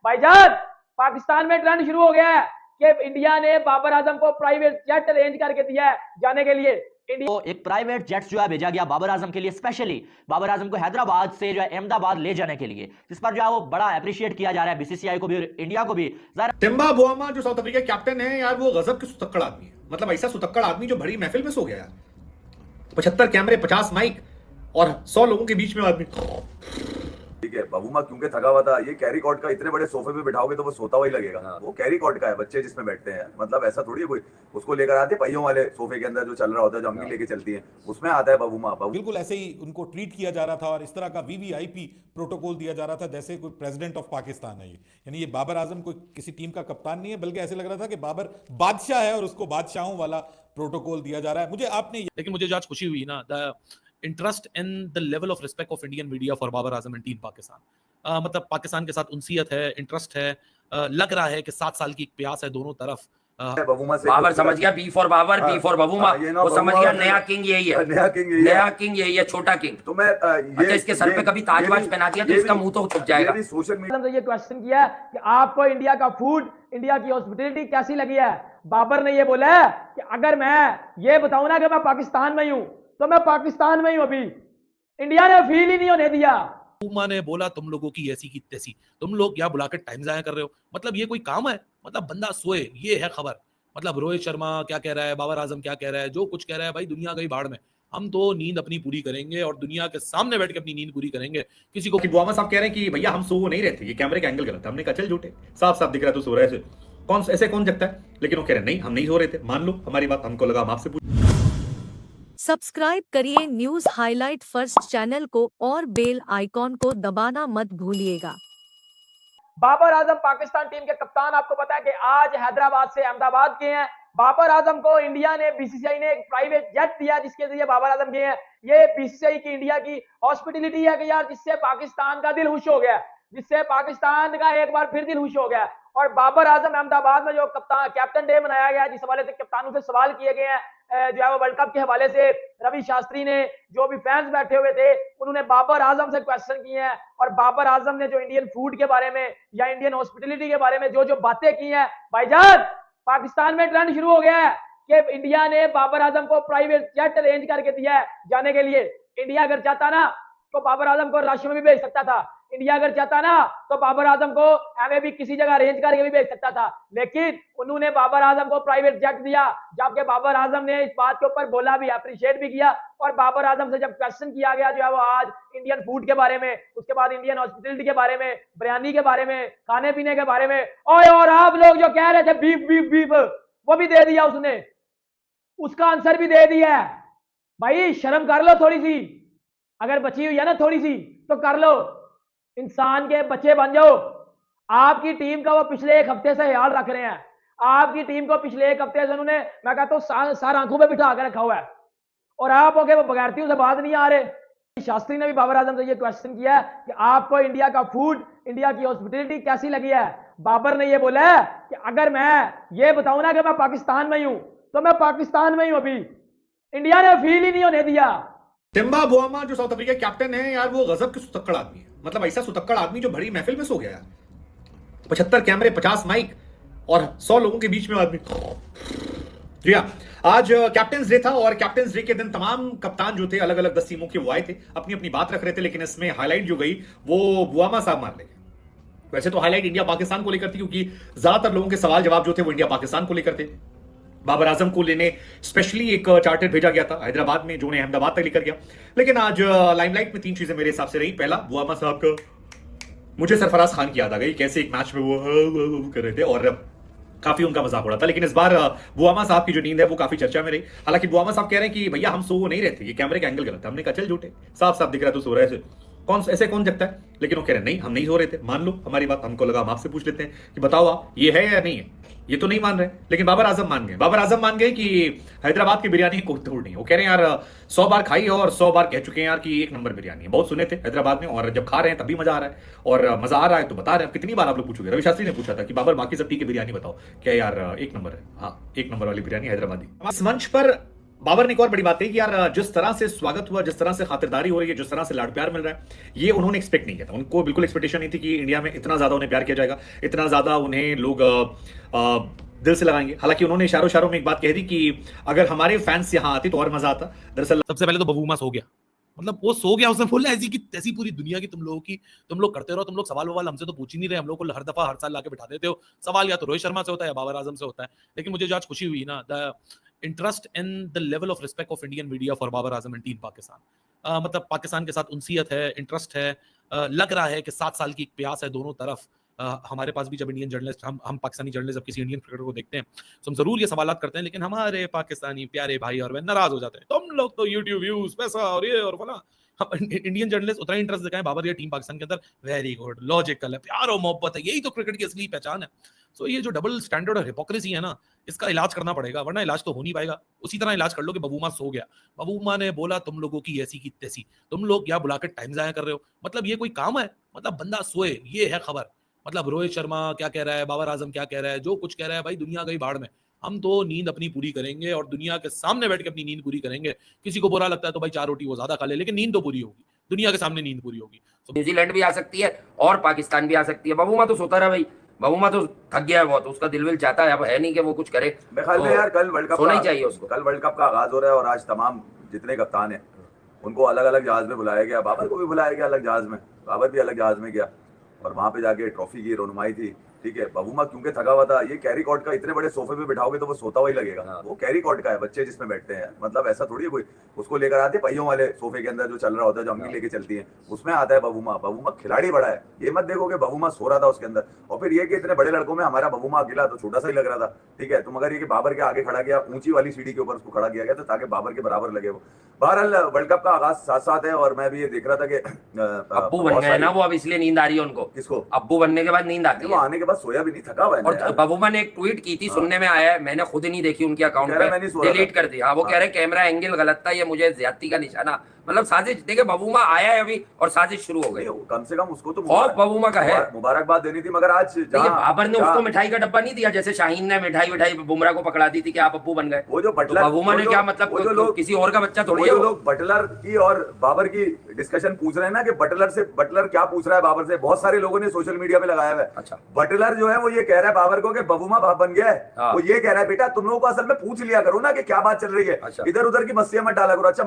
भाईजान पाकिस्तान में ट्रेंड शुरू हो गया है कि इंडिया ने बाबर आजम को प्राइवेट जेट अरेंज करके दिया है जाने के लिए। तो एक प्राइवेट जेट जो है भेजा गया बाबर आजम के लिए, स्पेशली बाबर आजम को हैदराबाद से जो है अहमदाबाद ले जाने के लिए, जिस पर जो है वो बड़ा अप्रिशिएट किया जा रहा है बीसीसीआई को भी और इंडिया को भी। टिम्बा बुआमा जो साउथ अफ्रीका कैप्टन है यार, वो गजब के सुतक्कड़ आदमी है। मतलब ऐसा सुतक्कड़ आदमी जो भरी महफिल में सो गया यार। 75 कैमरे, 50 माइक और 100 लोगों के बीच में आदमी। ठीक है, बबूमा क्योंकि थका हुआ था। ये कैरी कॉट का इतने बड़े सोफे पे बिठाओगे तो वो सोता हुआ ही लगेगा। वो कैरी कॉट का है, बच्चे जिसमें बैठते हैं। मतलब ऐसा थोड़ी है कोई उसको लेकर आते पहियों वाले सोफे के अंदर जो चल रहा होता है, जो अम्मी लेके चलती है, उसमें आता है बबूमा। बिल्कुल ऐसे ही उनको ट्रीट किया जा रहा था और इस तरह का वीवीआईपी प्रोटोकॉल दिया जा रहा था जैसे कोई प्रेसिडेंट ऑफ पाकिस्तान है। यानी ये बाबर आजम कोई किसी टीम का कप्तान नहीं है, बल्कि ऐसे लग रहा था कि बाबर बादशाह है और उसको बादशाहों वाला प्रोटोकॉल दिया जा रहा है। मुझे आपने लेकिन मुझे जो आज खुशी हुई ना, the interest in the level of respect of Indian media for Babar Azam and team Pakistan. मतलब पाकिस्तान के साथ उनसियत है, इंटरेस्ट है, लग रहा है कि 7 साल की एक प्यास है दोनों तरफ। बाबर समझ गया, B for Babar, B for Bavuma. वो समझ गया नया किंग यही है, नया किंग यही है, छोटा किंग। तो मैं अच्छा, इसके सर पे कभी ताज वाज पहना दिया तो इसका मुंह तो छुप जाएगा। सोशल मीडिया ये क्वेश्चन किया कि आपको इंडिया का फूड, इंडिया की हॉस्पिटलिटी कैसी लगी है। बाबर ने ये बोला है कि अगर मैं ये बताऊं ना कि मैं पाकिस्तान में हूं तो मैं पाकिस्तान में ही हूं। अभी इंडिया ने फील ही नहीं होने दिया। बबूमा ने बोला तुम लोगों की ऐसी की तैसी, तुम लोग क्या बुलाकर टाइम जाया कर रहे हो। मतलब ये कोई काम है? मतलब बंदा सोए, ये है खबर। मतलब रोहित शर्मा क्या कह रहा है, बाबर आजम क्या कह रहा है, जो कुछ कह रहा है भाई दुनिया गई बाढ़ में। हम तो नींद अपनी पूरी करेंगे और दुनिया के सामने बैठ के अपनी नींद पूरी करेंगे। किसी को बुआमा साहब कह रहे हैं कि भैया हम सो नहीं रहे थे, ये कैमरे का एंगल गलत है। हमने कहा चल झूठे, साफ साफ दिख रहा है तो सो रहे थे। कौन ऐसे कौन जगता है? लेकिन वो कह रहे नहीं, हम नहीं सो रहे थे। मान लो हमारी बात, हमको लगा हम आपसे पूछ। सब्सक्राइब करिए न्यूज़ हाइलाइट फर्स्ट चैनल को और बेल आइकॉन को दबाना मत भूलिएगा। बाबर आजम पाकिस्तान टीम के कप्तान, आपको पता है कि आज हैदराबाद से अहमदाबाद गए हैं। बाबर आजम को इंडिया ने, बीसीसीआई ने एक प्राइवेट जेट दिया जिसके जरिए बाबर आजम गए हैं। ये बीसीसीआई की इंडिया की हॉस्पिटलिटी है कि यार जिससे पाकिस्तान का दिल खुश हो गया, जिससे पाकिस्तान का एक बार फिर दिल खुश हो गया। और बाबर आजम अहमदाबाद में जो कप्तान कैप्टन डे मनाया गया, जिस हवाले से कप्तानों से सवाल किए गए हैं, जो है वो वर्ल्ड कप के हवाले से रवि शास्त्री ने, जो भी फैंस बैठे हुए थे उन्होंने बाबर आजम से क्वेश्चन किए हैं। और बाबर आजम ने जो इंडियन फूड के बारे में या इंडियन हॉस्पिटलिटी के बारे में जो जो बातें की हैं, भाईजान पाकिस्तान में ट्रेंड शुरू हो गया है कि इंडिया ने बाबर आजम को प्राइवेट जेट अरेंज करके दिया है जाने के लिए। इंडिया अगर चाहता ना तो बाबर आजम को राशि में भी भेज सकता था। इंडिया अगर चाहता ना तो बाबर आजम को हमें भी किसी जगह अरेंज करके भी भेज सकता था। लेकिन उन्होंने बाबर आजम को प्राइवेट जेट दिया, जबकि बाबर आजम ने इस बात के ऊपर बोला भी, अप्रिशिएट भी किया। और बाबर आजम से जब क्वेश्चन किया गया जो है वो आज इंडियन फूड के बारे में, उसके बाद इंडियन हॉस्पिटलिटी के बारे में, बिरयानी के बारे में, खाने पीने के बारे में, और आप लोग जो कह रहे थे बीफ बीफ बीफ, वो भी दे दिया उसने, उसका आंसर भी दे दिया। भाई शर्म कर लो थोड़ी सी, अगर बची हुई है ना थोड़ी सी तो कर लो, इंसान के बच्चे बन जाओ। आपकी टीम का वो पिछले 1 हफ्ते से ख्याल रख रहे हैं। आपकी टीम को पिछले 1 हफ्ते से उन्होंने, मैं कहता हूं, सार आंखों पे बिठा कर रखा हुआ है और आप हो गए वो बगैरतियों से बात नहीं आ रहे। शास्त्री ने भी बाबर आजम से ये क्वेश्चन किया कि आपको इंडिया का फूड, इंडिया की हॉस्पिटलिटी कैसी लगी है। बाबर ने ये बोला है कि अगर मैं ये बताऊं ना कि मैं पाकिस्तान में हूं तो मैं पाकिस्तान में ही हूं। अभी इंडिया ने फील ही नहीं होने दिया। टिम्बा बुआमा जो साउथ अफ्रीका कैप्टन है यार, वो गजब के सुतक्कड़ आदमी है। मतलब ऐसा सुतक्कड़ आदमी जो भरी महफिल में सो गया यार। 75 कैमरे, 50 माइक और 100 लोगों के बीच में आदमी। जी हाँ, आज कैप्टन्स डे था और कैप्टन्स डे के दिन तमाम कप्तान जो थे, अलग अलग 10 टीमों के वो आए थे, अपनी अपनी बात रख रहे थे। लेकिन इसमें हाईलाइट जो गई वो बुआमा साहब मार ले। वैसे तो हाईलाइट इंडिया पाकिस्तान को लेकर थी, क्योंकि ज्यादातर लोगों के सवाल जवाब जो थे वो इंडिया पाकिस्तान को लेकर थे। बाबर आजम को लेने स्पेशली एक चार्टर भेजा गया था हैदराबाद में, जो उन्हें अहमदाबाद तक लेकर गया। लेकिन आज लाइमलाइट में 3 चीजें मेरे हिसाब से रही। पहला, बुआमा साहब का, मुझे सरफराज खान की याद आ गई, कैसे एक मैच में वो कर रहे थे और काफी उनका मजाक उड़ा था। लेकिन इस बार बुआमा साहब की जो नींद है वो काफी चर्चा में रही। हालांकि बुआमा साहब कह रहे हैं कि भैया हम सो नहीं रहे थे, ये कैमरे का एंगल गलत है। हमने कहा चल झूठे, साफ साफ दिख रहा है तो सो रहे थे। कौन ऐसे कौन जगता है? लेकिन वो कह रहे नहीं, हम नहीं सो रहे थे। मान लो हमारी बात, हमको लगा हम आपसे पूछ लेते हैं कि बताओ आप ये है या नहीं है। ये तो नहीं मान रहे, लेकिन बाबर आजम मान गए। बाबर आजम मान गए कि हैदराबाद की बिरयानी कोई तोड़ नहीं। वो कह रहे हैं यार 100 बार खाई है और 100 बार कह चुके हैं यार कि 1 नंबर बिरयानी है। बहुत सुने थे हैदराबाद में और जब खा रहे हैं तभी मजा आ रहा है, और मजा आ रहा है तो बता रहे हैं। कितनी बार आप लोग पूछोगे? रवि शास्त्री ने पूछा था कि बाबर बाकी सब ठीक है, बिरयानी बताओ क्या यार 1 नंबर है। हाँ, 1 नंबर वाली बिरयानी हैदराबादी। इस मंच पर बाबर ने एक और बड़ी बात कही कि यार जिस तरह से स्वागत हुआ, जिस तरह से खातिरदारी हो रही है, जिस तरह से लाड प्यार मिल रहा है, ये उन्होंने एक्सपेक्ट नहीं किया था। उनको बिल्कुल एक्सपेक्टेशन नहीं थी कि इंडिया में इतना ज्यादा उन्हें प्यार किया जाएगा, इतना ज्यादा उन्हें लोग दिल से लगाएंगे। हालांकि उन्होंने इशारों इशारों में एक बात कह दी कि अगर हमारे फैंस यहां आते तो और मजा आता। दरअसल सबसे पहले तो बबूमा सो गया, मतलब वो सो गया, उसने बोला ऐसी की तैसी पूरी दुनिया की तुम लोग करते रहो, तुम लोग सवाल हमसे तो पूछ ही नहीं रहे, हम लोग को हर दफा हर साल लाके बिठा देते हो। सवाल या तो रोहित शर्मा से होता है या बाबर आजम से होता है। लेकिन मुझे जो आज खुशी हुई ना, the interest in the level of respect of Indian media for Babar Azam and team Pakistan, मतलब पाकिस्तान के साथ उनसियत है, इंटरेस्ट है, लग रहा है कि 7 साल की एक प्यास है दोनों तरफ। हमारे पास भी जब इंडियन जर्नलिस्ट हम पाकिस्तानी जर्नलिस्ट जब किसी इंडियन क्रिकेटर को देखते हैं तो हम जरूर ये सवालात करते हैं, लेकिन हमारे पाकिस्तानी प्यारे भाई और वे नाराज हो जाते हैं, तुम लोग तो यूट्यूब व्यूज पैसा और ये और फला। इंडियन जर्नलिस्ट उतना इंटरेस्ट दिखाएं बाबर या टीम पाकिस्तान के अंदर, वेरी गुड, लॉजिकल है, प्यार और मोहब्बत है, यही तो क्रिकेट की असली पहचान है। सो ये जो डबल स्टैंडर्ड और हिपोक्रेसी है ना, इसका इलाज करना पड़ेगा, वरना इलाज तो हो नहीं पाएगा। उसी तरह इलाज कर लो कि बबूमा सो गया, बबूमा ने बोला तुम लोगों की ऐसी की तैसी, तुम लोग क्या बुलाकर टाइम जाया कर रहे हो, मतलब ये कोई काम है, मतलब बंदा सोए, ये है खबर। मतलब रोहित शर्मा क्या कह रहा है, बाबर आजम क्या कह रहा है, जो कुछ कह रहा है, भाई दुनिया गई बाढ़ में, हम तो नींद अपनी पूरी करेंगे और दुनिया के सामने बैठ के अपनी नींद पूरी करेंगे। किसी को बुरा लगता है तो भाई 4 रोटी वो ज्यादा खा ले, लेकिन नींद तो पूरी होगी, दुनिया के सामने नींद पूरी होगी। न्यूजीलैंड भी आ सकती है और पाकिस्तान भी आ सकती है। बबूमा तो सोता रहा भाई, बबूमा तो थक गया है बहुत, उसका दिल विल चाहता है, अब है नहीं कि वो कुछ करे। मेरे ख्याल में यार कल वर्ल्ड कप सोना ही चाहिए उसको। कल वर्ल्ड कप का आगाज हो रहा है और आज तमाम जितने कप्तान हैं उनको अलग अलग जहाज में बुलाया गया। बाबर को भी बुलाया गया अलग जहाज में, बाबर भी अलग जहाज में गया और वहां पे जाके ट्रॉफी की रोनुमाई थी। ठीक है, बबूमा क्योंकि थका हुआ था, ये कैरी कॉट का इतने बड़े सोफे पे बिठाओगे तो वो सोता हुआ ही लगेगा। वो कैरी कॉट का है, बच्चे जिसमें बैठते हैं, मतलब ऐसा थोड़ी है कोई उसको लेकर आते पहियों वाले सोफे के अंदर जो चल रहा होता है, जो अम्मी लेके चलती है, उसमें आता है बबूमा। बबूमा खिलाड़ी बड़ा है, ये मत देखो कि बबूमा सो रहा था उसके अंदर। और फिर ये कि इतने बड़े लड़कों में हमारा बबूमा अकेला तो छोटा सा ही लग रहा था। ठीक है, तुम अगर ये कि बाबर के आगे खड़ा किया, ऊंची वाली सीढ़ी के ऊपर उसको खड़ा किया गया तो ताकि बाबर के बराबर लगे वो। बहरहाल वर्ल्ड कप का आगाज साथ साथ है और मैं भी ये देख रहा था कि अब्बू बन गए ना वो, अब इसलिए नींद आ रही है उनको। किसको? अब्बू बनने के बाद नींद आती वो है। आने के बाद सोया भी नहीं, थका हुआ है और बबूमा ने एक ट्वीट की थी, सुनने में आया है, मैंने खुद नहीं देखी उनके अकाउंट पे, डिलीट कर दिया। वो कह रहे कैमरा एंगल गलत था, ये मुझे ज्यादती का निशाना, मतलब साजिश। देखे बबूमा आया है अभी और साजिश शुरू हो गई। कम से कम उसको तो बबूमा का है, मुबारकबाद देनी थी, मगर आज बाबर ने उसको मिठाई का डब्बा नहीं दिया, जैसे शाहीन ने मिठाई बुमराह को पकड़ा दी थी कि आप अब्बू बन गए। वो जो बटलर, बबूमा ने क्या मतलब, जो लोग किसी और का बच्चा थोड़ी है। लोग बटलर की और बाबर की डिस्कशन पूछ रहे हैं ना कि बटलर क्या पूछ रहा है बाबर से, बहुत सारे लोगों ने सोशल मीडिया में लगाया है। अच्छा, बटलर जो है वो ये कह रहा है बाबर को कि बबूमा बाप बन गया है। वो ये कह रहा है बेटा तुम लोगों को असल में पूछ लिया करो ना कि क्या बात चल रही है, इधर उधर की मस्तियां मत डाला करो। अच्छा